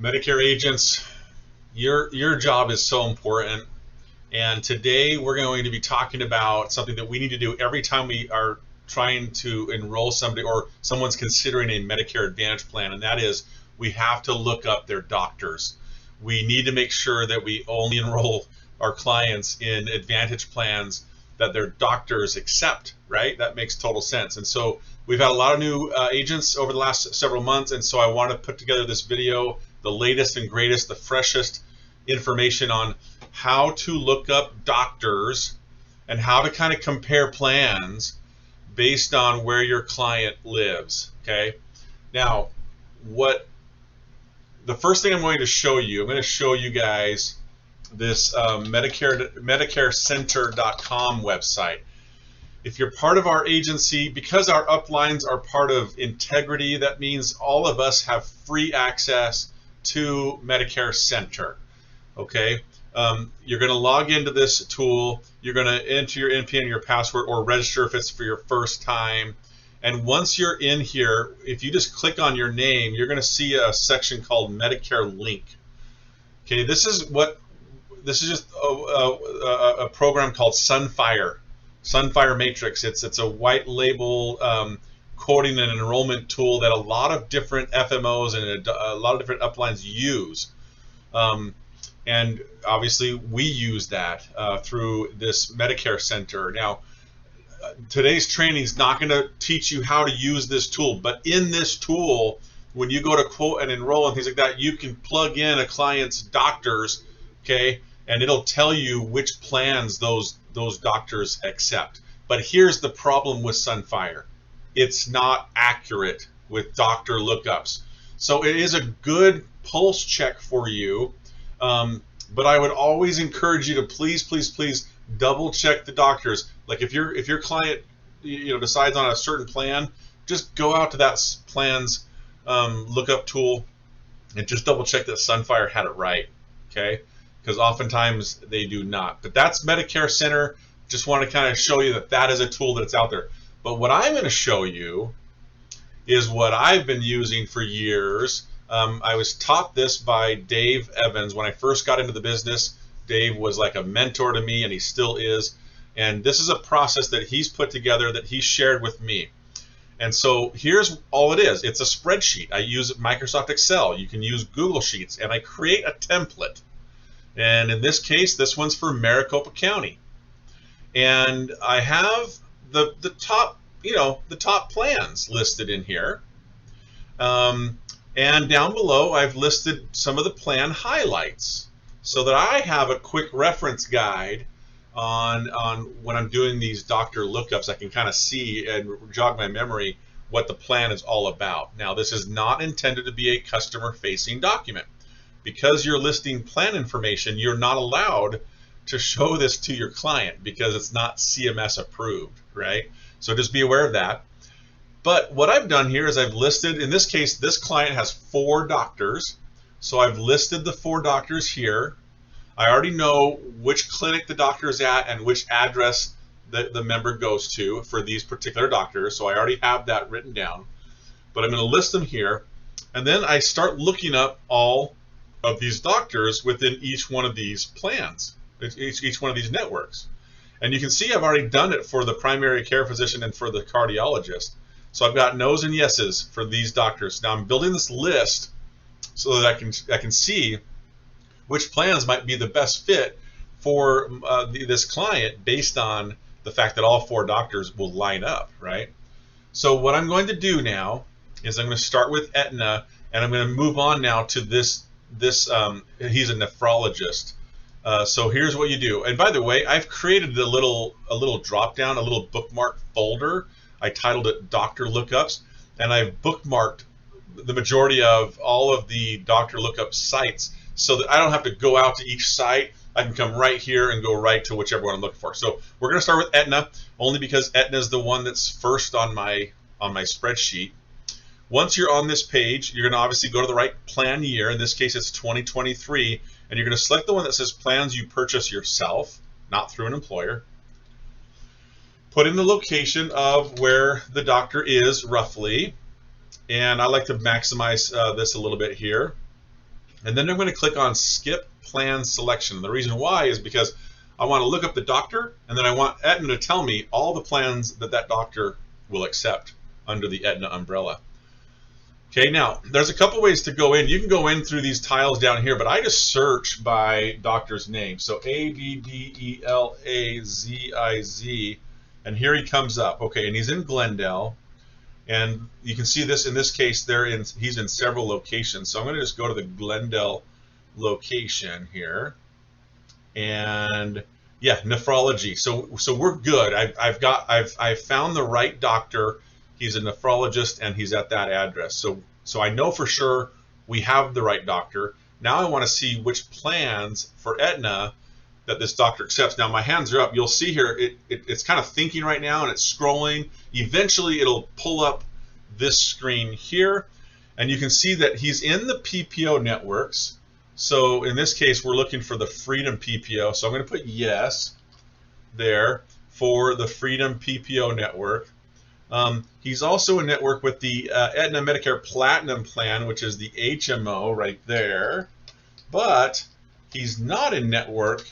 Medicare agents, your job is so important. And today we're going to be talking about something that we need to do every time we are trying to enroll somebody or someone's considering a Medicare Advantage plan, and that is we have to look up their doctors. We need to make sure that we only enroll our clients in Advantage plans that their doctors accept, right? That makes total sense. And so we've had a lot of new agents over the last several months, and so I want to put together this video, the latest and greatest, the freshest information on how to look up doctors and how to kind of compare plans based on where your client lives. Okay, now the first thing I'm going to show you guys this MedicareCenter.com website. If you're part of our agency, because our uplines are part of Integrity, that means all of us have free access to Medicare Center. Okay, you're going to log into this tool. You're going to enter your NPN, your password, or register if it's for your first time. And once you're in here, if you just click on your name, you're going to see a section called Medicare Link. Okay, this is just a program called Sunfire Matrix. It's a white label quoting and enrollment tool that a lot of different FMOs and a lot of different uplines use. And obviously we use that through this Medicare Center. Now, today's training is not going to teach you how to use this tool, but in this tool, when you go to quote and enroll and things like that, you can plug in a client's doctors, okay, and it'll tell you which plans those doctors accept. But here's the problem with Sunfire. It's not accurate with doctor lookups. So it is a good pulse check for you, but I would always encourage you to please double check the doctors. Like if your client decides on a certain plan, just go out to that plan's lookup tool and just double check that Sunfire had it right, okay? Because oftentimes they do not. But that's Medicare Center. Just want to kind of show you that is a tool that's out there. But what I'm going to show you is what I've been using for years. I was taught this by Dave Evans. When I first got into the business, Dave was like a mentor to me, and he still is. And this is a process that he's put together that he shared with me. And so here's all it is. It's a spreadsheet. I use Microsoft Excel. You can use Google Sheets, and I create a template. And in this case, this one's for Maricopa County. And I have the top plans listed in here. And down below, I've listed some of the plan highlights so that I have a quick reference guide on when I'm doing these doctor lookups. I can kind of see and jog my memory what the plan is all about. Now, this is not intended to be a customer-facing document. Because you're listing plan information, you're not allowed to show this to your client because it's not CMS approved, right? So just be aware of that. But what I've done here is I've listed, in this case, this client has 4 doctors. So I've listed the 4 doctors here. I already know which clinic the doctor is at and which address the member goes to for these particular doctors. So I already have that written down. But I'm going to list them here. And then I start looking up all of these doctors within each one of these plans, each one of these networks. And you can see I've already done it for the primary care physician and for the cardiologist. So I've got no's and yeses for these doctors. Now I'm building this list so that I can see which plans might be the best fit for this client based on the fact that all 4 doctors will line up, right? So what I'm going to do now is I'm going to start with Aetna, and I'm going to move on now to this he's a nephrologist. So here's what you do. And by the way, I've created a little drop down, a little bookmark folder. I titled it Doctor Lookups, and I've bookmarked the majority of all of the Doctor Lookup sites so that I don't have to go out to each site. I can come right here and go right to whichever one I'm looking for. So we're going to start with Aetna, only because Aetna is the one that's first on my spreadsheet. Once you're on this page, you're going to obviously go to the right plan year. In this case, it's 2023. And you're going to select the one that says plans you purchase yourself, not through an employer. Put in the location of where the doctor is roughly. And I like to maximize this a little bit here. And then I'm going to click on Skip Plan Selection. The reason why is because I want to look up the doctor, and then I want Aetna to tell me all the plans that that doctor will accept under the Aetna umbrella. Okay, now there's a couple ways to go in. You can go in through these tiles down here, but I just search by doctor's name. So ABDELAZIZ, and here he comes up. Okay, and he's in Glendale, and you can see this in this case. He's in several locations. So I'm going to just go to the Glendale location here, and yeah, nephrology. So we're good. I've found the right doctor. He's a nephrologist, and he's at that address. So I know for sure we have the right doctor. Now I want to see which plans for Aetna that this doctor accepts. Now my hands are up. You'll see here it's kind of thinking right now, and it's scrolling. Eventually it'll pull up this screen here, and you can see that he's in the PPO networks. So in this case, we're looking for the Freedom PPO. So I'm going to put yes there for the Freedom PPO network. He's also in network with the Aetna Medicare Platinum plan, which is the HMO right there. But he's not in network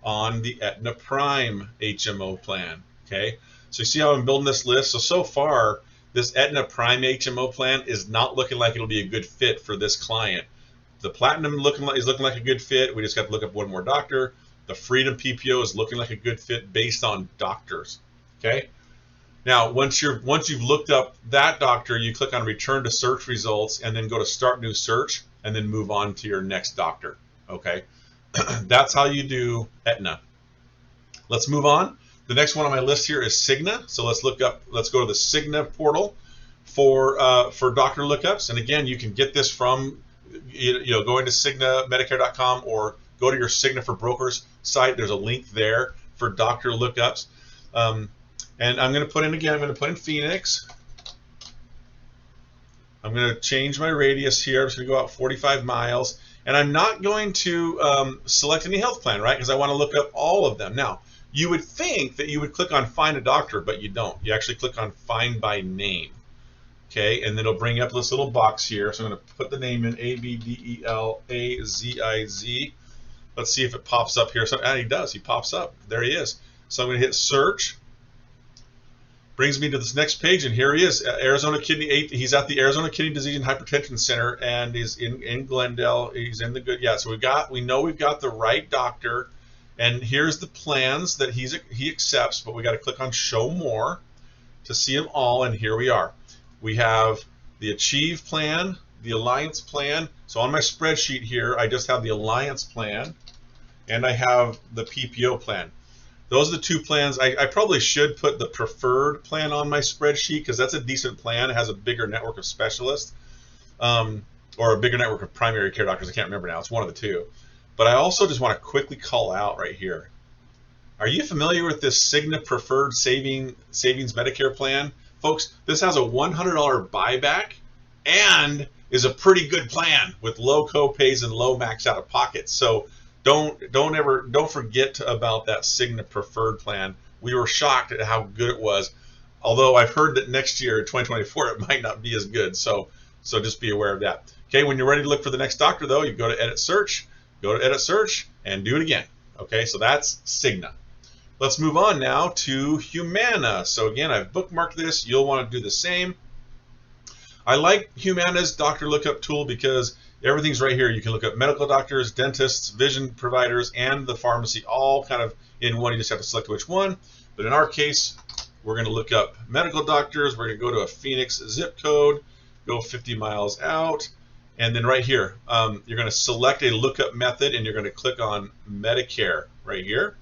on the Aetna Prime HMO plan. Okay, so you see how I'm building this list? So far, this Aetna Prime HMO plan is not looking like it'll be a good fit for this client. The Platinum is looking like a good fit. We just got to look up one more doctor. The Freedom PPO is looking like a good fit based on doctors. Okay. Now, once you've looked up that doctor, you click on Return to Search Results, and then go to Start New Search, and then move on to your next doctor. Okay. That's how you do Aetna. Let's move on. The next one on my list here is Cigna. So let's go to the Cigna portal for doctor lookups. And again, you can get this from going to CignaMedicare.com, or go to your Cigna for Brokers site. There's a link there for doctor lookups. And I'm going to put in Phoenix. I'm going to change my radius here. I'm just going to go out 45 miles. And I'm not going to select any health plan, right? Because I want to look up all of them. Now, you would think that you would click on Find a Doctor, but you don't. You actually click on Find by Name. Okay, and then it'll bring up this little box here. So I'm going to put the name in, ABDELAZIZ. Let's see if it pops up here. And he does. He pops up. There he is. So I'm going to hit Search. Brings me to this next page, and here he is, Arizona Kidney. He's at the Arizona Kidney Disease and Hypertension Center, and he's in Glendale. He's in the good. Yeah, so we know we've got the right doctor, and here's the plans that he accepts. But we got to click on Show More to see them all, and here we are. We have the Achieve plan, the Alliance plan. So on my spreadsheet here, I just have the Alliance plan, and I have the PPO plan. Those are the two plans. I probably should put the preferred plan on my spreadsheet, because that's a decent plan. It has a bigger network of specialists, or a bigger network of primary care doctors. I can't remember now. It's one of the two. But I also just want to quickly call out right here. Are you familiar with this Cigna Preferred Savings Medicare plan? Folks, this has a $100 buyback and is a pretty good plan with low co-pays and low max out of pocket. So don't forget about that Cigna Preferred plan. We were shocked at how good it was, although I've heard that next year, 2024, it might not be as good. So just be aware of that. Okay, when you're ready to look for the next doctor, though, you go to Edit Search, and do it again. Okay, so that's Cigna. Let's move on now to Humana. So again, I've bookmarked this. You'll want to do the same. I like Humana's doctor lookup tool because everything's right here. You can look up medical doctors, dentists, vision providers, and the pharmacy all kind of in one. You just have to select which one. But in our case, we're going to look up medical doctors. We're going to go to a Phoenix zip code, go 50 miles out, and then right here, you're going to select a lookup method, and you're going to click on Medicare right here.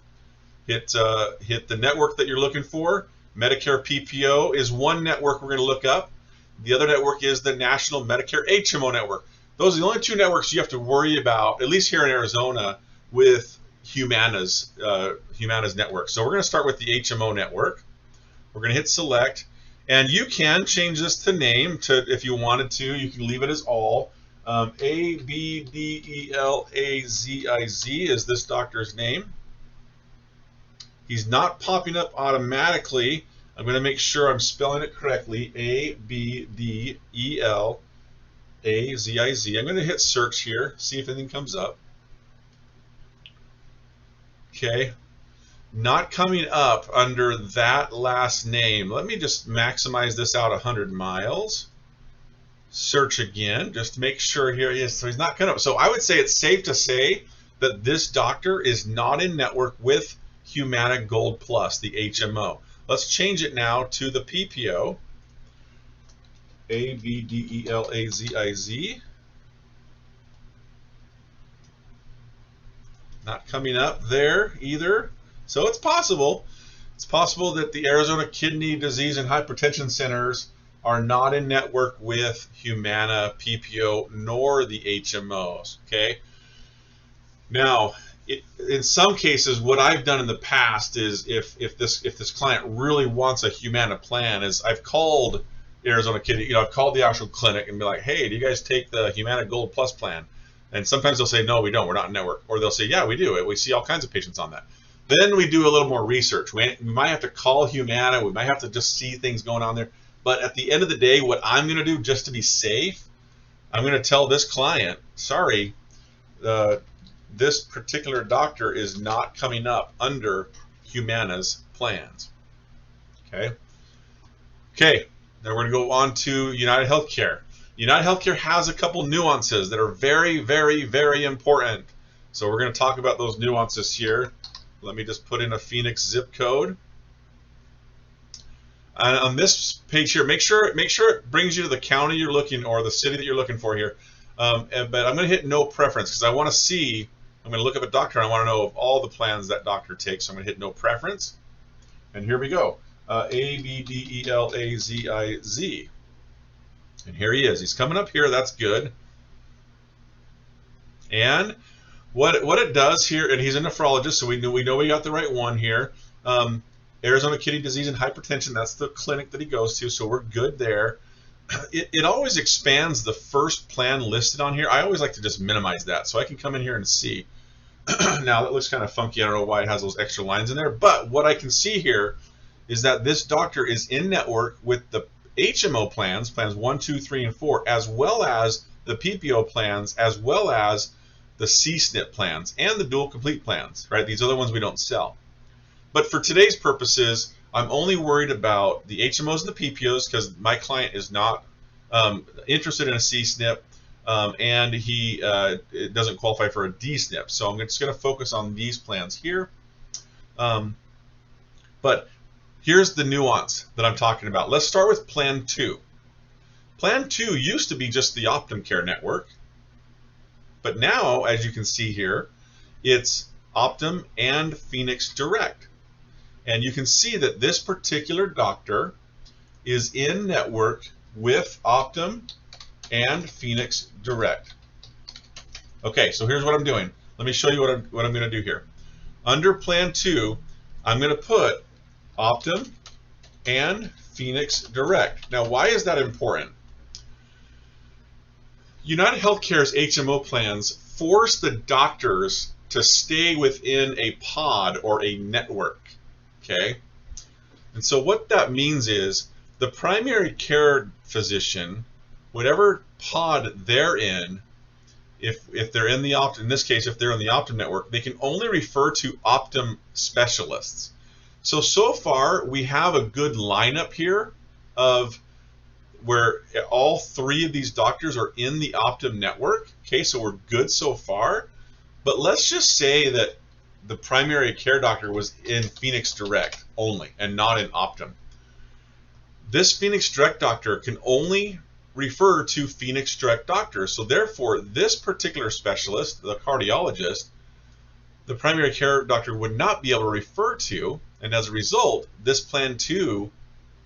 Hit the network that you're looking for. Medicare PPO is one network we're going to look up. The other network is the National Medicare HMO network. Those are the only two networks you have to worry about, at least here in Arizona, with Humana's network. So we're going to start with the HMO network. We're going to hit select, and you can change this to name if you wanted to. You can leave it as all. ABDELAZIZ is this doctor's name. He's not popping up automatically. I'm going to make sure I'm spelling it correctly. ABDELAZIZ. A-Z-I-Z. I'm going to hit search here, see if anything comes up. Okay, not coming up under that last name. Let me just maximize this out 100 miles. Search again, just to make sure here he is. So he's not coming up. So I would say it's safe to say that this doctor is not in network with Humana Gold Plus, the HMO. Let's change it now to the PPO. A-B-D-E-L-A-Z-I-Z. Not coming up there either. So it's possible. It's possible that the Arizona Kidney Disease and Hypertension Centers are not in network with Humana, PPO, nor the HMOs. Okay. Now, in some cases, what I've done in the past is if this client really wants a Humana plan, is I've called Arizona Kidney, I've called the actual clinic and be like, hey, do you guys take the Humana Gold Plus plan? And sometimes they'll say, no, we don't. We're not in network. Or they'll say, yeah, we do. We see all kinds of patients on that. Then we do a little more research. We might have to call Humana. We might have to just see things going on there. But at the end of the day, what I'm going to do just to be safe, I'm going to tell this client, sorry, this particular doctor is not coming up under Humana's plans. Okay. Okay. Now we're going to go on to United Healthcare. United Healthcare has a couple nuances that are very, very, very important. So we're going to talk about those nuances here. Let me just put in a Phoenix zip code. And on this page here, make sure it brings you to the county you're looking, or the city that you're looking for here. But I'm going to hit no preference because I want to see, I'm going to look up a doctor and I want to know of all the plans that doctor takes. So I'm going to hit no preference. And here we go. A-B-D-E-L-A-Z-I-Z. And here he is. He's coming up here. That's good. And what it does here, and he's a nephrologist, so we know we got the right one here. Arizona Kidney Disease and Hypertension, that's the clinic that he goes to, so we're good there. It always expands the first plan listed on here. I always like to just minimize that so I can come in here and see. Now, that looks kind of funky. I don't know why it has those extra lines in there, but what I can see here is that this doctor is in network with the HMO plans 1, 2, 3, and 4, as well as the PPO plans, as well as the C-SNP plans and the dual complete plans, right? These are the ones we don't sell. But for today's purposes, I'm only worried about the HMOs and the PPOs because my client is not interested in a C-SNP, and he doesn't qualify for a D-SNP. So I'm just going to focus on these plans here. But here's the nuance that I'm talking about. Let's start with Plan 2. Plan 2 used to be just the Optum Care network, but now, as you can see here, it's Optum and Phoenix Direct. And you can see that this particular doctor is in network with Optum and Phoenix Direct. Okay, so here's what I'm doing. Let me show you what I'm going to do here. Under Plan 2, I'm going to put Optum and Phoenix Direct. Now, why is that important? United Healthcare's HMO plans force the doctors to stay within a pod or a network. Okay? And so what that means is the primary care physician, whatever pod they're in, if they're in the Optum, in this case, if they're in the Optum network, they can only refer to Optum specialists. So far, we have a good lineup here of where all three of these doctors are in the Optum network. Okay, so we're good so far. But let's just say that the primary care doctor was in Phoenix Direct only and not in Optum. This Phoenix Direct doctor can only refer to Phoenix Direct doctors. So therefore, this particular specialist, the cardiologist, the primary care doctor would not be able to refer to, and as a result, this Plan 2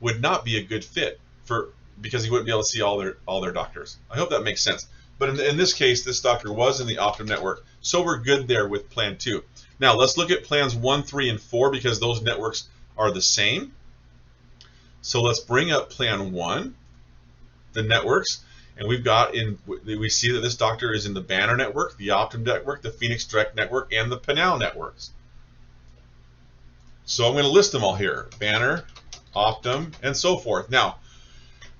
would not be a good fit because he wouldn't be able to see all their doctors. I hope that makes sense. But in this case, this doctor was in the Optum network, so we're good there with Plan 2. Now, let's look at Plans 1, 3, and 4 because those networks are the same. So let's bring up Plan 1, the networks, and we see that this doctor is in the Banner network, the Optum network, the Phoenix Direct network, and the Pinal networks. So I'm going to list them all here: Banner, Optum, and so forth. Now,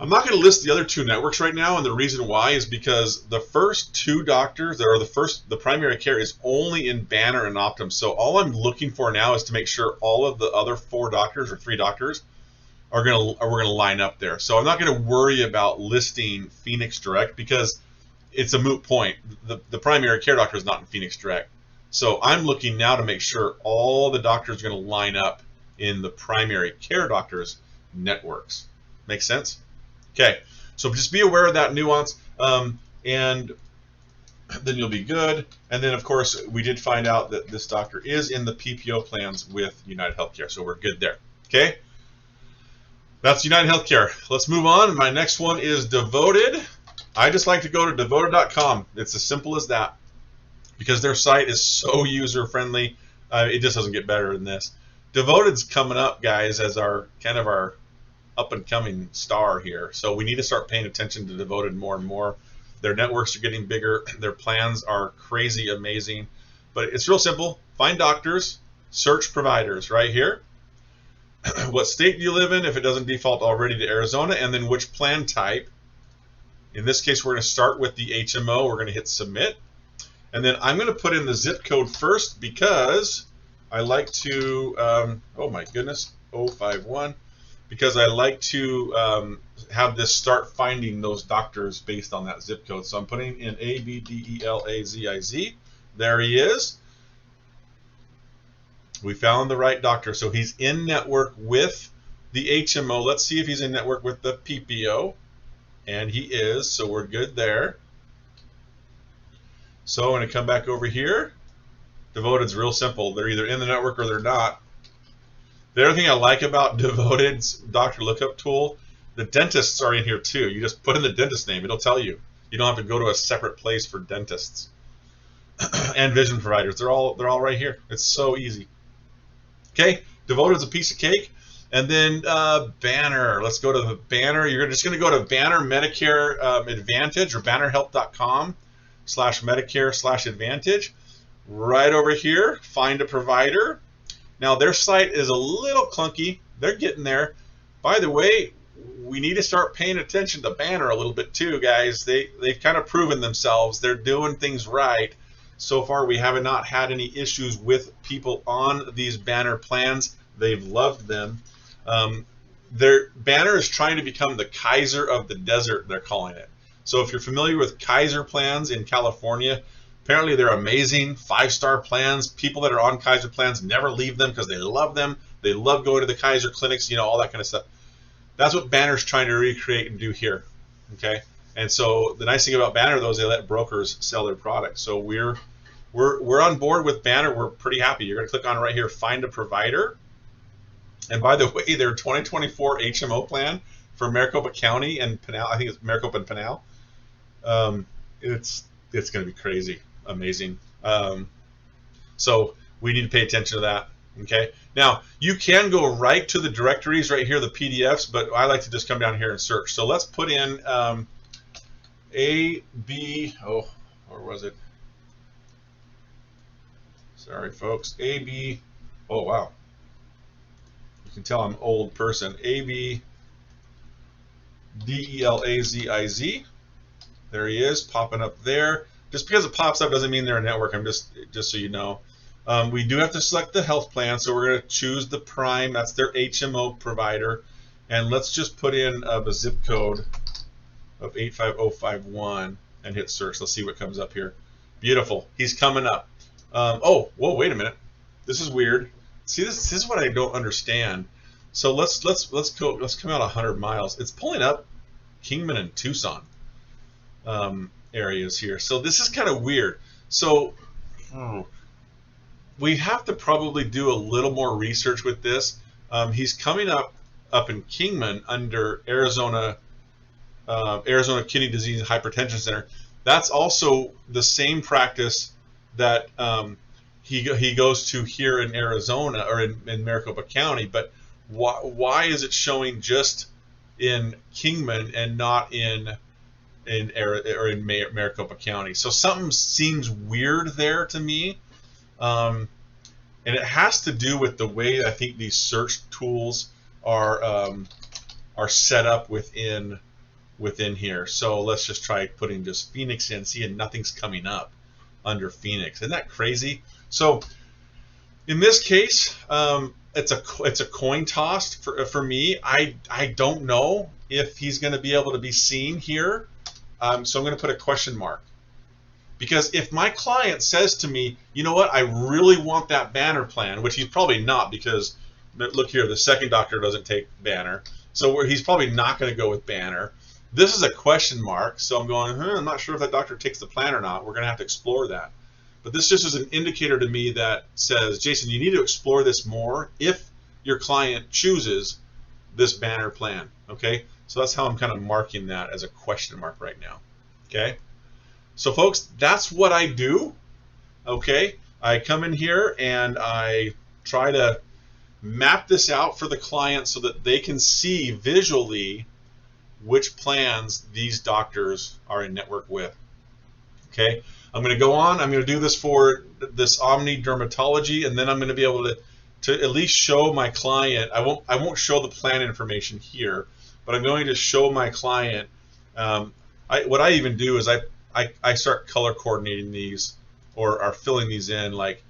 I'm not going to list the other two networks right now, and the reason why is because the first two doctors, or the primary care is only in Banner and Optum. So all I'm looking for now is to make sure all of the other 4 doctors or 3 doctors we're gonna line up there. So I'm not going to worry about listing Phoenix Direct because it's a moot point. The primary care doctor is not in Phoenix Direct. So I'm looking now to make sure all the doctors are going to line up in the primary care doctors networks. Make sense? Okay, so just be aware of that nuance, and then you'll be good. And then, of course, we did find out that this doctor is in the PPO plans with United Healthcare, so we're good there. Okay, that's United Healthcare. Let's move on. My next one is Devoted. I just like to go to devoted.com. It's as simple as that because their site is so user-friendly. It just doesn't get better than this. Devoted's coming up, guys, as our kind of our up-and-coming star here. So we need to start paying attention to Devoted more and more. Their networks are getting bigger. Their plans are crazy amazing. But it's real simple. Find doctors, search providers right here. What state do you live in if it doesn't default already to Arizona, and then which plan type. In this case, we're going to start with the HMO. We're going to hit submit. And then I'm going to put in the zip code first because I like to, oh my goodness, 051. Because I like to have this start finding those doctors based on that zip code. So I'm putting in ABDELAZIZ. There he is. We found the right doctor. So he's in network with the HMO. Let's see if he's in network with the PPO. And he is, so we're good there. So I'm going to come back over here. Devoted's real simple. They're either in the network or they're not. The other thing I like about Devoted's Doctor Lookup tool, the dentists are in here too. You just put in the dentist name. It'll tell you. You don't have to go to a separate place for dentists. And vision providers. They're all right here. It's so easy. Okay, Devoted's a piece of cake. And then Banner. Let's go to the Banner. You're just going to go to Banner Medicare Advantage or bannerhelp.com/Medicare/Advantage. Right over here, find a provider. Now their site is a little clunky. They're getting there. By the way, we need to start paying attention to Banner a little bit too, guys. They've kind of proven themselves. They're doing things right. So far, we have not had any issues with people on these Banner plans. They've loved them. Their Banner is trying to become the Kaiser of the desert, they're calling it. So if you're familiar with Kaiser plans in California, apparently they're amazing, 5-star plans. People that are on Kaiser plans never leave them because they love them. They love going to the Kaiser clinics, you know, all that kind of stuff. That's what Banner's trying to recreate and do here, okay? And so the nice thing about Banner, though, is they let brokers sell their products. So we're on board with Banner. We're pretty happy. You're going to click on right here, find a provider. And by the way, their 2024 HMO plan for Maricopa County and Pinal, I think it's Maricopa and Pinal, it's going to be crazy, amazing. So we need to pay attention to that. Okay. Now you can go right to the directories right here, the PDFs, but I like to just come down here and search. So let's put in AB. Oh, or was it? Sorry, folks. AB. Oh wow. You can tell I'm an old person. ABDELAZIZ. There he is, popping up there. Just because it pops up doesn't mean they're a network. I'm just so you know. We do have to select the health plan, so we're going to choose the Prime. That's their HMO provider. And let's just put in the zip code of 85051 and hit search. Let's see what comes up here. Beautiful. He's coming up. Oh, whoa, wait a minute. This is weird. See, this is what I don't understand. So let's come out 100 miles. It's pulling up Kingman and Tucson areas here. So this is kind of weird. So we have to probably do a little more research with this. He's coming up in Kingman under Arizona Kidney Disease and Hypertension Center. That's also the same practice that he goes to here in Arizona or in Maricopa County. But why is it showing just in Kingman and not in Maricopa County? So something seems weird there to me. And it has to do with the way I think these search tools are set up within within here. So let's just try putting just Phoenix in, seeing nothing's coming up under Phoenix. Isn't that crazy? So in this case, it's a coin toss for me. I don't know if he's going to be able to be seen here, so I'm going to put a question mark. Because if my client says to me, you know what, I really want that Banner plan, which he's probably not, because look here, the second doctor doesn't take Banner, so he's probably not going to go with Banner. This is a question mark, so I'm going, I'm not sure if that doctor takes the plan or not. We're going to have to explore that. But this just is an indicator to me that says, Jason, you need to explore this more if your client chooses this Banner plan. Okay, so that's how I'm kind of marking that as a question mark right now. Okay. So folks, that's what I do. Okay, I come in here and I try to map this out for the client so that they can see visually which plans these doctors are in network with. Okay, I'm going to go on. I'm going to do this for this Omni Dermatology, and then I'm going to be able to at least show my client. I won't show the plan information here, but I'm going to show my client. What I even do is I start color coordinating these, or are filling these in. Like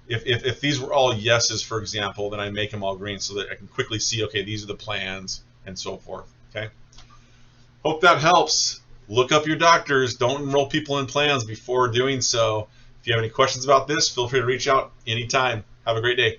if these were all yeses, for example, then I make them all green so that I can quickly see, okay, these are the plans and so forth. Okay. Hope that helps. Look up your doctors. Don't enroll people in plans before doing so. If you have any questions about this, feel free to reach out anytime. Have a great day.